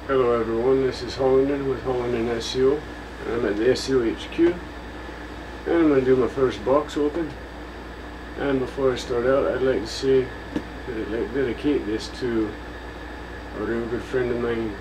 Hello everyone, this is Hollondon with HollondonSCO, and I'm at the SCO HQ, and I'm going to do my first box open. And before I start out, I'd like to say that I'd like to dedicate this to a real good friend of mine.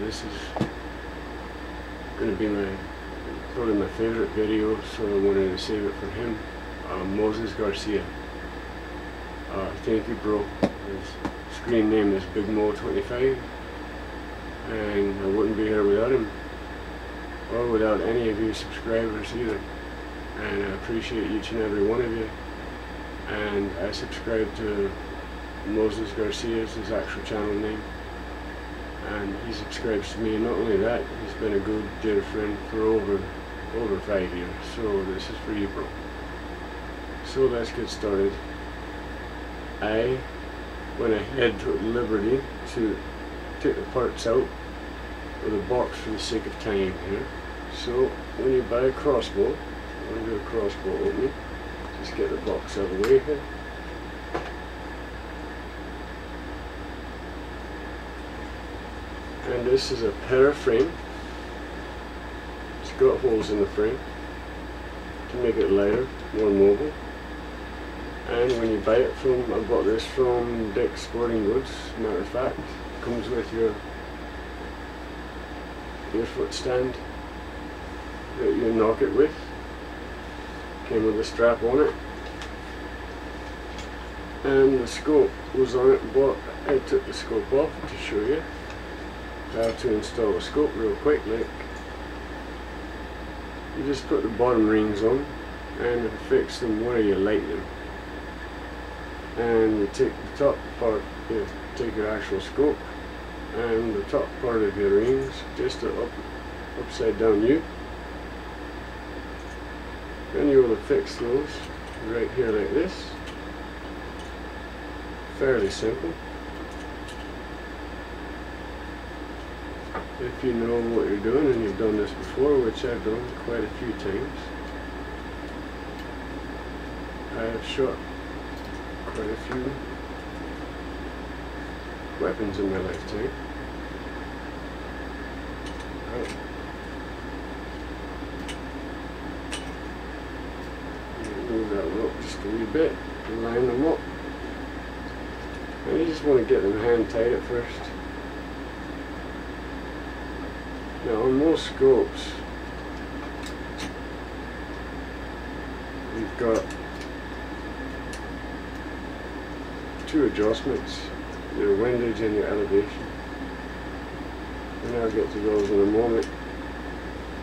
This is going to be probably my favourite video, so I wanted to save it for him. Moses Garcia. Thank you, bro. His screen name is Big Mo 25. And I wouldn't be here without him, or without any of you subscribers either. And I appreciate each and every one of you. And I subscribe to Moses Garcia, is his actual channel name, and he subscribes to me. And not only that, he's been a good dear friend for over 5 years. So this is for you, bro. So let's get started. I went ahead to liberty to take the parts out of the box for the sake of time here. So when you buy a crossbow, when you do a crossbow opening, just get the box out of the way here. And this is a para frame. It's got holes in the frame to make it lighter, more mobile. And when you buy it from, I bought this from Dick's Sporting Goods, matter of fact, comes with your foot stand that you knock it with. Came with a strap on it, and the scope was on it, but I took the scope off to show you how to install the scope real quick. Like, you just put the bottom rings on and fix them where you like them, and you take the top part, you take your actual scope and the top part of your rings, just upside down U, and you want to fix those right here like this. Fairly simple if you know what you're doing and you've done this before, which I've done quite a few times. I have shot quite a few weapons in my lifetime. Move that one up just a wee bit and line them up. And you just want to get them hand tight at first. Now on most scopes, you've got two adjustments, your windage and your elevation, and I'll get to those in a moment.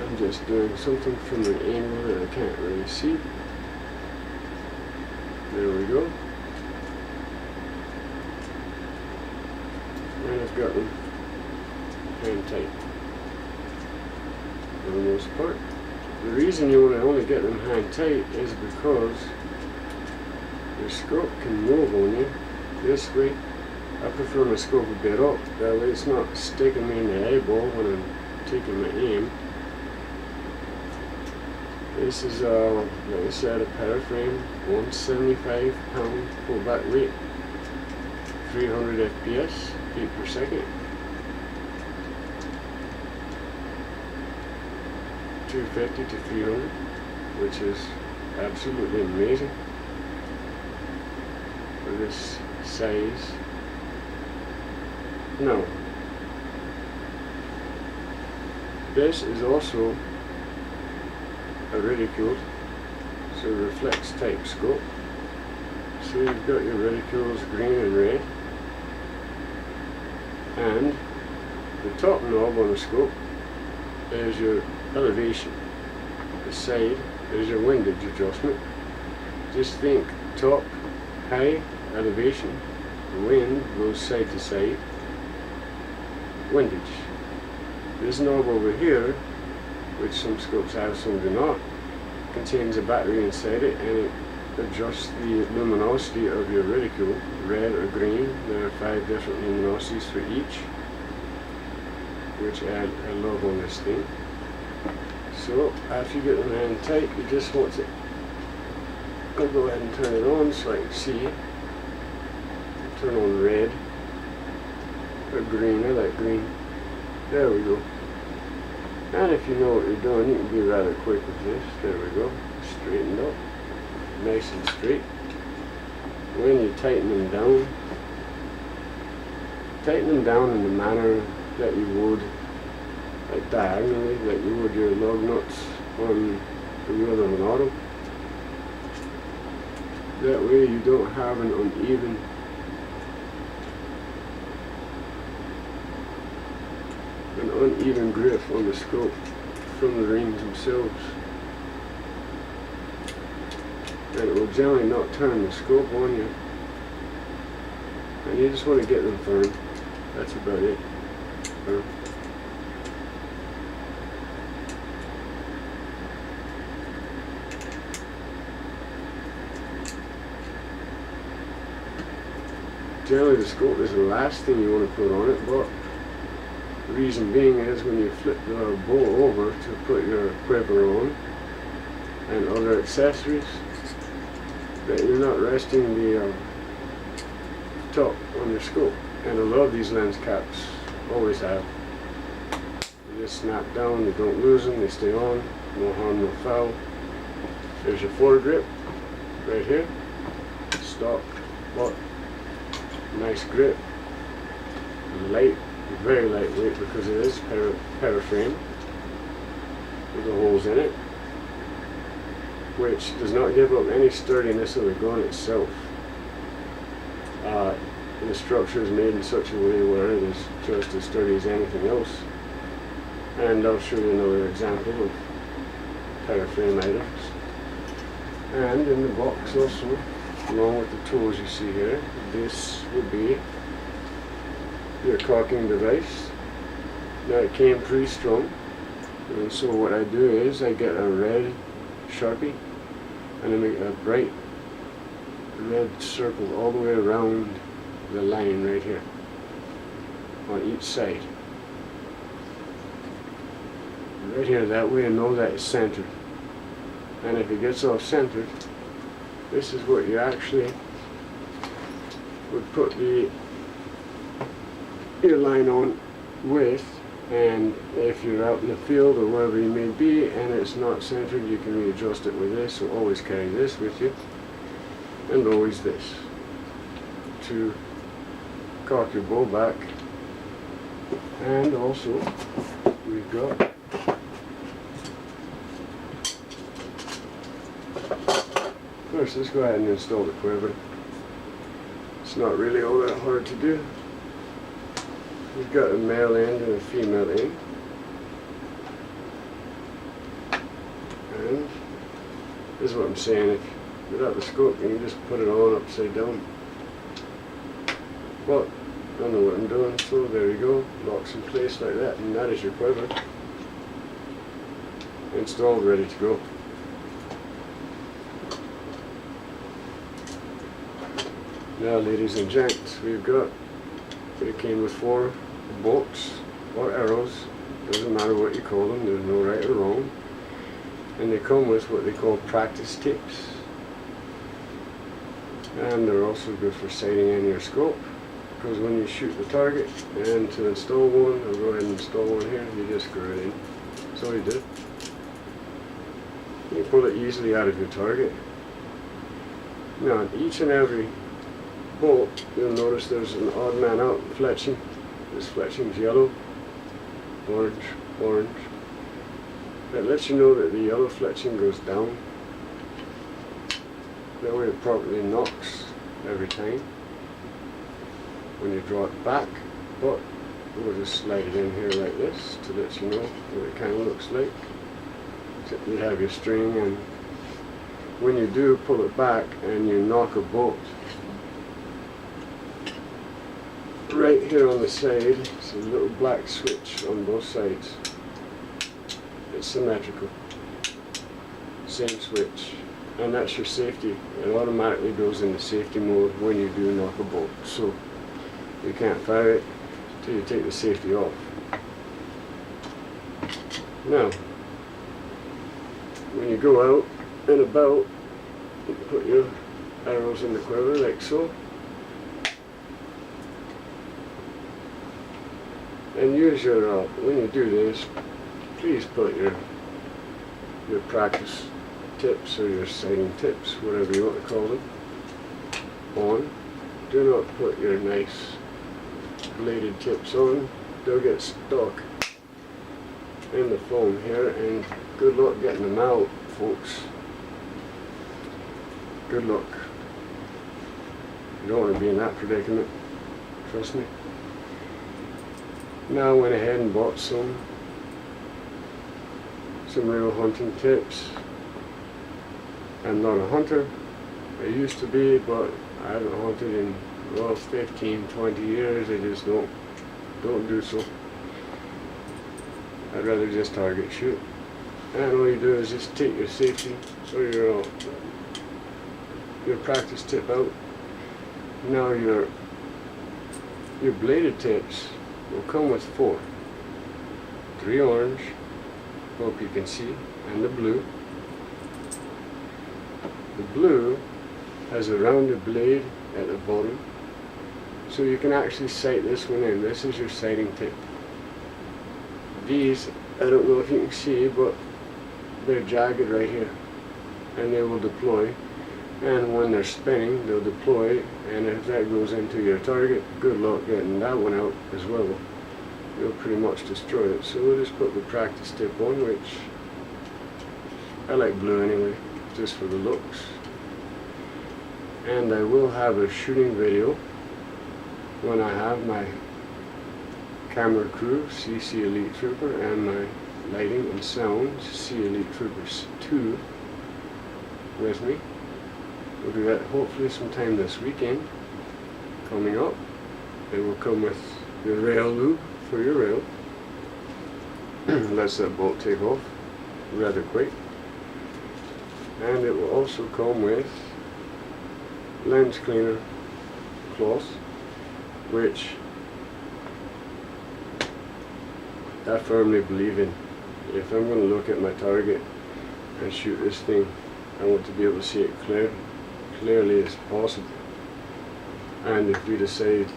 I'm just doing something from an angle that I can't really see. There we go. And I've got them hand tight for the most part. The reason you want to only get them hand tight is because your scope can move on you this way. I prefer my scope a bit up, that way it's not sticking me in the eyeball when I'm taking my aim. This is, like I said, a para frame, 175 pound pullback weight, 300 FPS, feet per second, 250 to 300, which is absolutely amazing for this size. Now, this is also a reticuled, so reflex type scope. So you've got your reticules green and red, and the top knob on the scope is your elevation. The side is your windage adjustment. Just think top, high, elevation, wind goes side to side, windage. This knob over here, which some scopes have, some do not, contains a battery inside it, and it adjusts the luminosity of your reticule, red or green. There are 5 different luminosities for each, which I love on this thing. So after you get them hand tight, you just want to, I'll go ahead and turn it on so I can see. Turn on red or green. I like green. There we go. And if you know what you're doing, you can be rather quick with this. There we go. Straightened up. Nice and straight. When you tighten them down in the manner that you would, like diagonally, like you would your lug nuts on the wheel of an auto. That way you don't have an uneven grip on the scope from the rings themselves. And it will generally not turn the scope on you. And you just want to get them firm. That's about it. Firm. Generally the scope is the last thing you want to put on it, but the reason being is when you flip the bow over to put your quiver on and other accessories, that you're not resting the top on your scope. And a lot of these lens caps always have. You just snap down, you don't lose them, they stay on, no harm, no foul. There's your foregrip right here. Stock, but nice grip. Light, very lightweight because it is paraframe with the holes in it, which does not give up any sturdiness of the gun itself. The structure is made in such a way where it is just as sturdy as anything else. And I'll show you another example of paraframe items. And in the box also, along with the tools you see here, this would be your caulking device. Now it came pre-strung, and so what I do is I get a red Sharpie and I make a bright red circle all the way around the line right here on each side. Right here, that way I know that it's centered. And if it gets off centered, this is what you actually would put your line on with. And if you're out in the field or wherever you may be and it's not centered, you can readjust it with this. So always carry this with you, and always this to cock your bow back. And also we've got first, let's go ahead and install the quiver. It's not really all that hard to do. We've got a male end and a female end. And this is what I'm saying, if without the scope you can just put it on upside down. But I know what I'm doing, so there you go. Locks in place like that, and that is your quiver. Installed, ready to go. Now, ladies and gents, we've got, it came with 4 bolts or arrows, doesn't matter what you call them, there's no right or wrong. And they come with what they call practice tapes. And they're also good for sighting in your scope, because when you shoot the target, and to install one, I'll go ahead and install one here, you just screw it in. That's all you do. You pull it easily out of your target. Now, on each and every bolt, you'll notice there's an odd man out fletching. This fletching is yellow, orange, orange. That lets you know that the yellow fletching goes down. That way it properly knocks every time when you draw it back. But we'll just slide it in here like this to let you know what it kind of looks like. Except you have your string, and when you do pull it back and you knock a bolt, right here on the side, it's a little black switch on both sides. It's symmetrical. Same switch. And that's your safety. It automatically goes into safety mode when you do knock a bolt. So you can't fire it until you take the safety off. Now, when you go out and about, you put your arrows in the quiver like so. And use your, when you do this, please put your practice tips or your sighting tips, whatever you want to call them, on. Do not put your nice bladed tips on. They'll get stuck in the foam here, and good luck getting them out, folks. Good luck. You don't want to be in that predicament, trust me. Now I went ahead and bought some real hunting tips. I'm not a hunter. I used to be, but I haven't hunted in, well, 15, 20 years. I just don't do so. I'd rather just target shoot. And all you do is just take your safety or your practice tip out. Now your bladed tips will come with 4. 3 orange, hope you can see, and the blue. The blue has a rounded blade at the bottom, so you can actually sight this one in. This is your sighting tip. These, I don't know if you can see, but they're jagged right here, and they will deploy. And when they're spinning, they'll deploy, and if that goes into your target, good luck getting that one out as well. You'll pretty much destroy it. So we'll just put the practice tip on, which I like blue anyway, just for the looks. And I will have a shooting video when I have my camera crew, CC Elite Trooper, and my lighting and sound, C Elite Troopers 2, with me. We'll do that hopefully sometime this weekend. Coming up, it will come with your rail lube for your rail. Lets that bolt take off rather quick. And it will also come with lens cleaner cloth, which I firmly believe in. If I'm going to look at my target and shoot this thing, I want to be able to see it clearly as possible. And if we decide,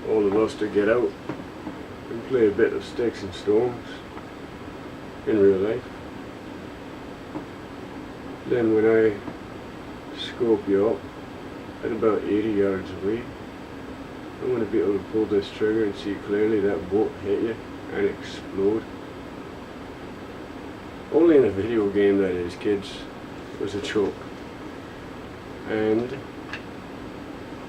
all of us, to get out and play a bit of sticks and stones in real life, then when I scope you up at about 80 yards away, I want to be able to pull this trigger and see clearly that bolt hit you and explode. Only in a video game, that is, kids. It was a joke. And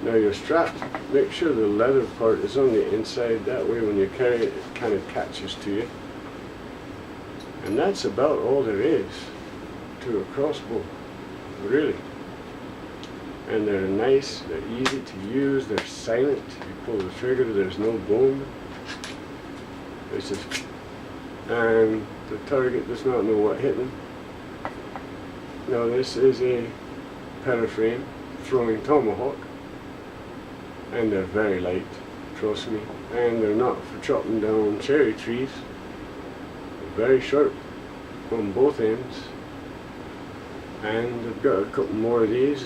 now your strap, make sure the leather part is on the inside, that way when you carry it, it kind of catches to you. And that's about all there is to a crossbow, really. And they're nice, they're easy to use, they're silent. You pull the trigger, there's no boom. It's just, and the target does not know what hit them. Now this is a paraframe throwing tomahawk, and they're very light, trust me, and they're not for chopping down cherry trees. They're very sharp on both ends, and I've got a couple more of these.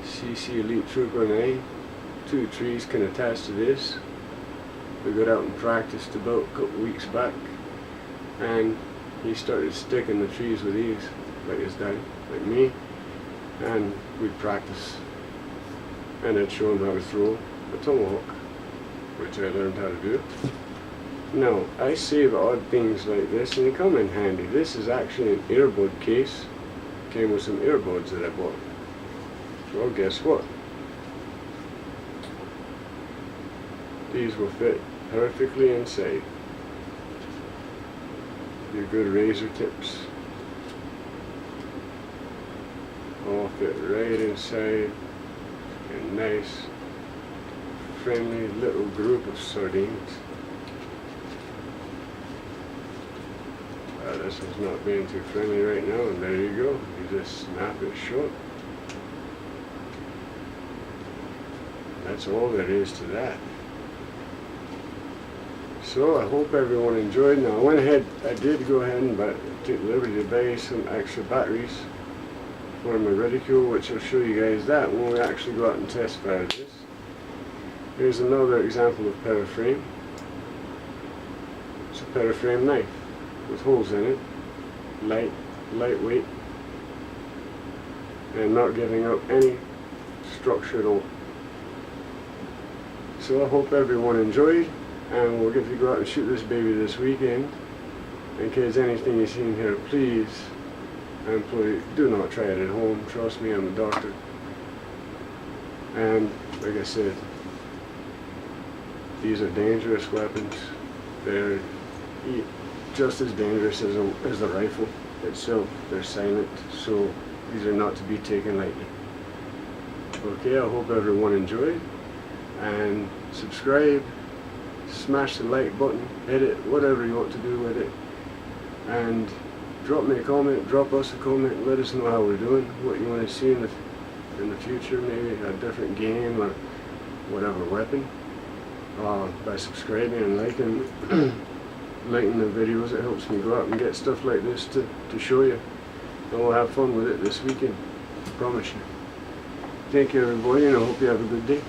CC Elite Trooper and I, 2 trees can attach to this. We got out and practiced about a couple weeks back, and he started sticking the trees with these, like his dad, like me, and we'd practice, and I'd show him how to throw a tomahawk, which I learned how to do. Now, I save odd things like this, and they come in handy. This is actually an earbud case. Came with some earbuds that I bought. Well, guess what? These will fit perfectly inside. Your good razor tips all fit right inside a nice, friendly little group of sardines. This one's not being too friendly right now, and there you go. You just snap it shut. That's all there is to that. So I hope everyone enjoyed. Now I went ahead, I did go ahead and took the liberty to buy some extra batteries for my reticule, which I'll show you guys that when we actually go out and test fire this. Here's another example of paraframe. petter frame knife with holes in it, lightweight, and not giving up any structure at all. So I hope everyone enjoyed, and we'll get to go out and shoot this baby this weekend. In case anything you see in here, please, do not try it at home. Trust me, I'm a doctor. And like I said, these are dangerous weapons. They're just as dangerous as the rifle itself. They're silent, so these are not to be taken lightly. Okay, I hope everyone enjoyed, and subscribe, smash the like button, hit it, whatever you want to do with it, and drop me a comment, drop us a comment, let us know how we're doing, what you want to see in the future, maybe a different game or whatever weapon. By subscribing and liking liking the videos, it helps me go out and get stuff like this to show you, and we'll have fun with it this weekend, I promise you. Thank you everybody, and I hope you have a good day.